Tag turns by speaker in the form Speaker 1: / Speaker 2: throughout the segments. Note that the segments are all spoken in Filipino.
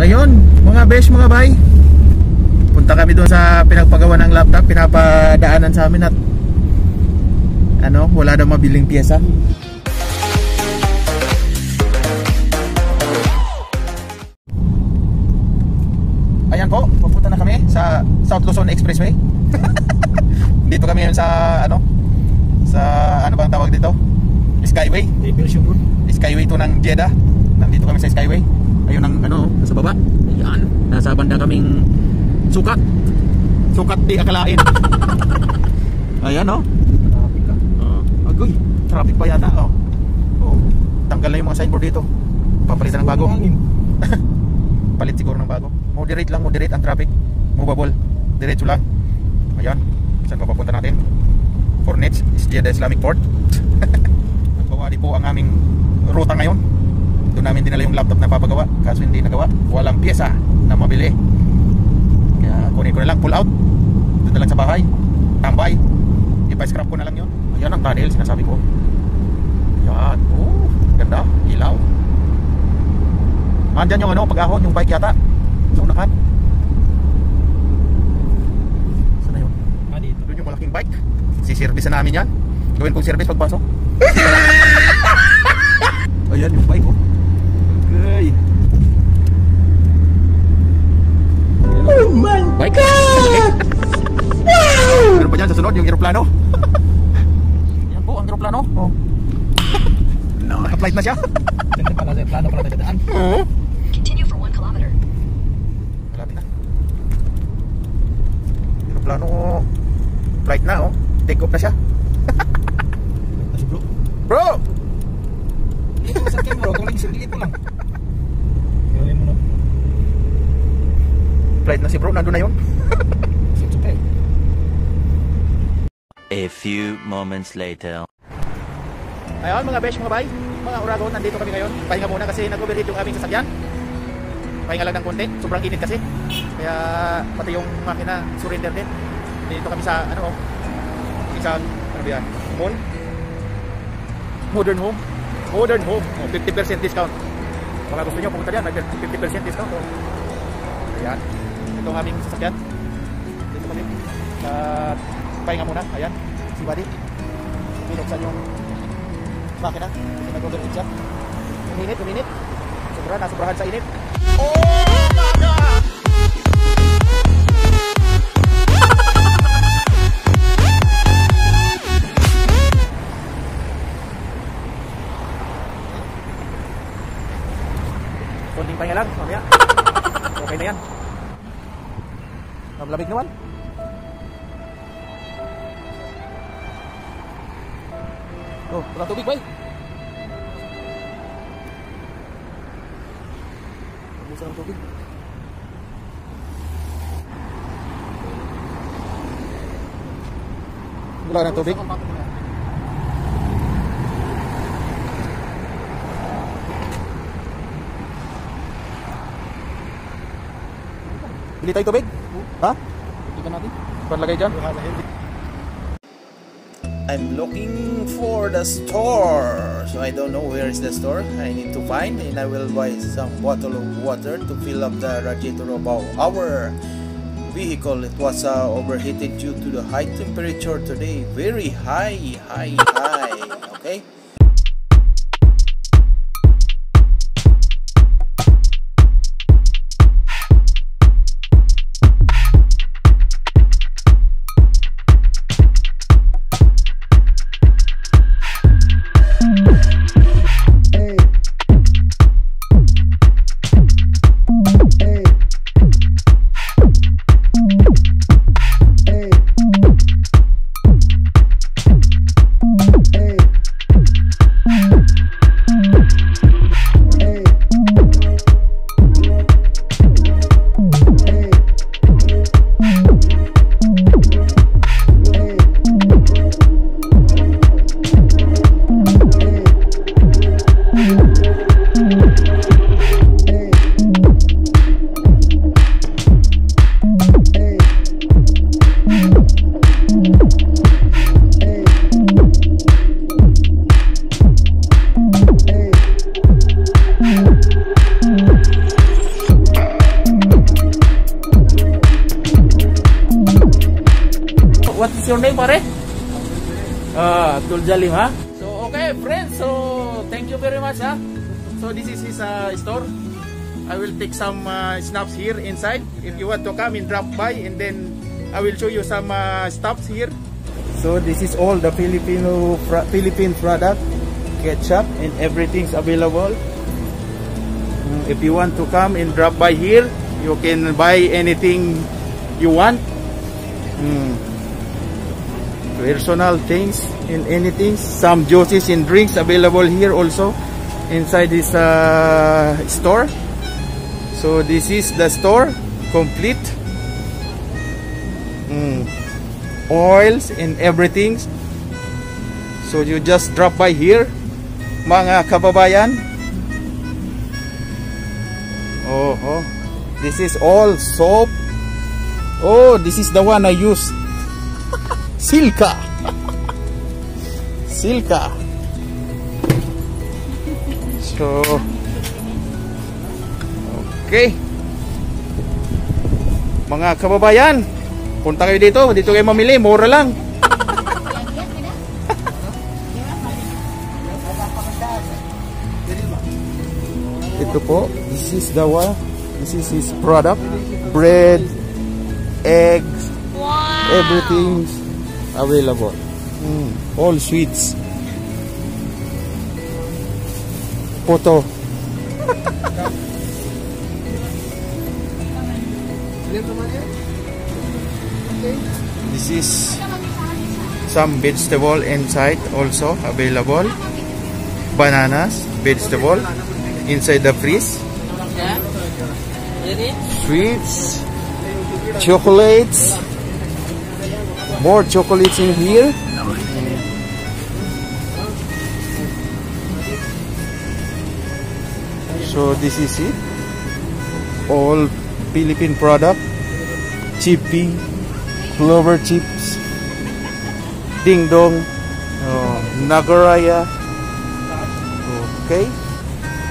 Speaker 1: Ayun, mga besh, mga bay. Punta kami doon sa pinagpagawa ng laptop, pinapadaanan sa amin at ano, wala daw mabiling pyesa. Ayan po, pupunta na kami sa South Luzon Expressway. Dito kami ngayon sa ano bang tawag dito? Skyway. Skyway to ng Jeddah. Nandito kami sa Skyway. Ayun ang ano, nasa baba. Ayan, nasa banda kaming sukat di akalain. Ayan oh. Agoy, traffic pa yata oh. Oh, tanggal na yung mga signboard dito. Papalitan ng bago. Palit siguro ng bago. Moderate ang traffic. Movable, diretso lang. Ayan, saan pa papunta natin? Fornets, Jeddah Islamic Port. Nagpawali po ang aming ruta ngayon. Doon namin dinala yung laptop na papagawa, kaso hindi nagawa. Walang pyesa na mabili. Kaya kunin ko na lang, pull out. Doon na lang sa bahay, tambay. Ipa-scrap ko na lang yun. Ayan ang tunnel, sinasabi ko. Ayan, oh, ganda, ilaw. Andyan yung ano, pag-ahon, yung bike yata sa unahan. Saan na yun? Dito. Doon yung malaking bike. Si-service na namin yan. Gawin kong service pagpasok. Ayan yung bike oh. Okay. Oh my bike. God! Wow! Meron pa dyan sa sunod yung aeroplano. Yan po ang aeroplano oh. No, naka-flight na siya. Ganda pala sa aeroplano para tayo sa daan. Continue for 1 kilometer. Malapit na. Aeroplano flight na oh. Take off na siya. Bro! Ito sa camera, kung nagsipilit mo lang. Gawin mo na. Flight na si bro, nandun na yun.
Speaker 2: A few moments later.
Speaker 1: Ayun mga besh, mga bay, mga Uragon, nandito kami ngayon. Pahinga muna kasi nag-overheat yung aming sasakyan. Pahinga lang ng konti, sobrang init kasi. Kaya pati yung makina surrender din. Dito kami sa ano, isang ano ba yan? Mall? Modern Home. Oh, 50% discount. Baka gusto nyo pumunta dyan, may 50% discount oh. Ayan, ito ang aming sasakyan. Dito kami pahinga muna, ayan. Si Buddy binuksan yung makina kasi nag-overheat siya. Uminit nasobrahan sa init. Oh my God! Konting pahinga lang, mamaya. Okay na yan. Malamig naman. Oh, walang tubig, bay. Gusto ng tubig. Wala ng tubig. Bili tayo tubig? Ha? Tignan natin. Palagay dyan. I'm looking for the store. So I don't know where is the store. I need to find, and I will buy some bottle of water to fill up the radiator of our vehicle. It was overheated due to the high temperature today. Very high. Okay. What's your name, pare? Abdul Jalim, ha? So, okay, friends. So, thank you very much, ha? So, this is his store. I will take some snaps here inside. If you want to come and drop by, and then I will show you some stops here. So, this is all the Philippine product, ketchup, and everything's available. If you want to come and drop by here, you can buy anything you want. Personal things and anything. Some juices and drinks available here also inside this store. So this is the store complete. Oils and everything. So you just drop by here, mga kababayan. This is all soap. Oh, this is the one I use. Silka. Silka. So, okay. Mga kababayan, punta kayo dito. Dito kayo mamili. Mura lang. Ito po. This is the one. This is his product. Bread, eggs, everything's available. All sweets. Photo. This is some vegetable inside also available. Bananas, vegetable inside the freeze. Sweets, chocolates, more chocolates in here. So this is it. All Philippine product. Chippy, clover chips, ding dong, nagaraya. Okay.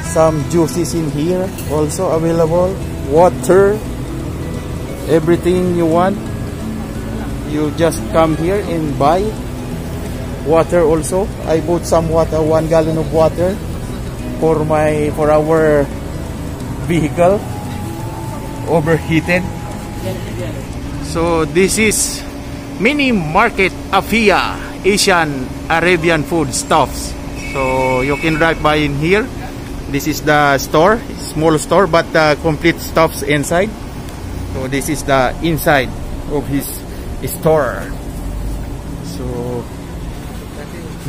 Speaker 1: Some juices in here also available. Water, everything you want, you just come here and buy. Water also, I bought some water, 1 gallon of water for our vehicle, overheated. So this is mini market Afia, Asian Arabian food stuffs. So you can drive by in here. This is the store, small store, but complete stuffs inside. So this is the inside of his store. So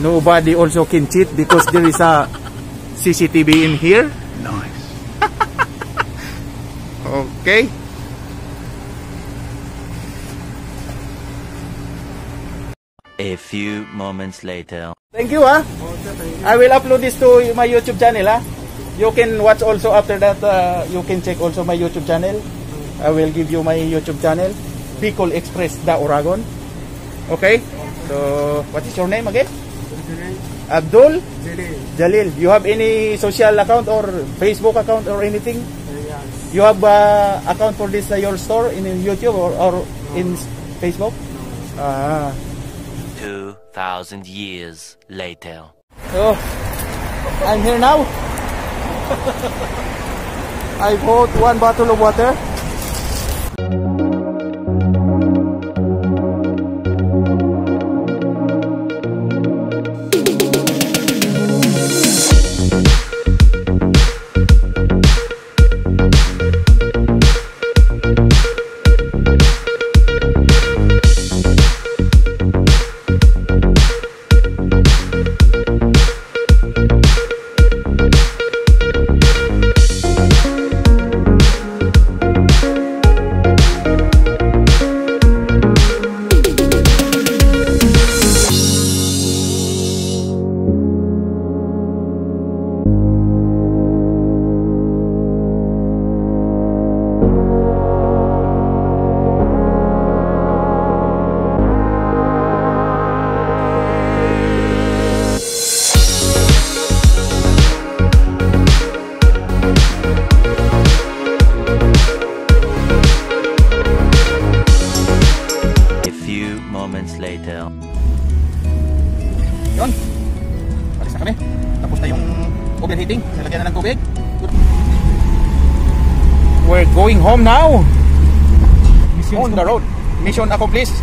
Speaker 1: nobody also can cheat because there is a CCTV in here. Nice. Okay.
Speaker 2: A few moments later.
Speaker 1: Thank you, ha. I will upload this to my YouTube channel, ha. You can watch also after that. You can check also my YouTube channel. I will give you my YouTube channel, Cool Express The Uragon. Okay. So what is your name again? Abdul Jalil. You have any social account or Facebook account or anything? You have account for this your store in YouTube or in Facebook?
Speaker 2: 2,000 years later.
Speaker 1: So I'm here now. I bought 1 bottle of water.
Speaker 2: Moments later.
Speaker 1: overheating. Nalagyan na ng tubig. We're going home now. On the road. Mission accomplished.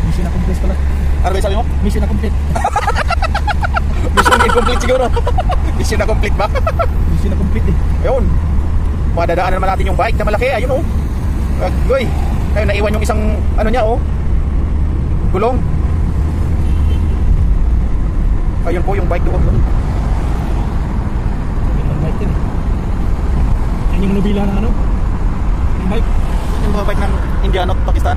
Speaker 3: Mission accomplished pala.
Speaker 1: Ano ba yung sabi mo?
Speaker 3: Mission accomplished.
Speaker 1: Mission incomplete siguro. Mission na complete ba?
Speaker 3: Mission accomplished eh.
Speaker 1: Ayun. Madadaanan naman natin yung bike na malaki. Ayun oh. Goy. Ayun, naiwan yung isang ano niya oh. Gulong. Ayun po yung bike doon.
Speaker 3: Yung bike din eh. Yan yung nubila ng ano? Yung bike.
Speaker 1: Yung mga bike ng India at Pakistan.